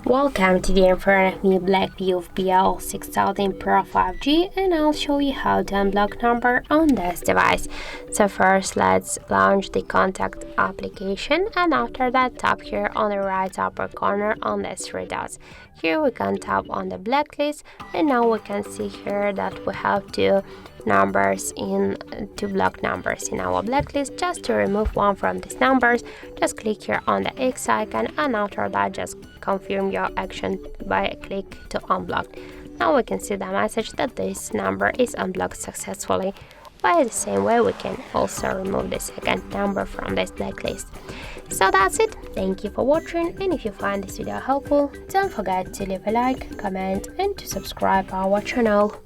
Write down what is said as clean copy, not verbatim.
Welcome to the in front of me BLACKVIEW BL6000 PRO 5G, and I'll show you how to unblock number on this device. So first, let's launch the contact application, and after that tap here on the right upper corner on the three dots. Here we can tap on the blacklist, and now we can see here that we have two block numbers in our blacklist. Just to remove one from these numbers, just click here on the X icon, and after that just confirm your action by click to unblock. Now we can see the message that this number is unblocked successfully. By the same way, we can also remove the second number from this blacklist. So that's it. Thank you for watching, and if you find this video helpful, don't forget to leave a like, comment, and to subscribe our channel.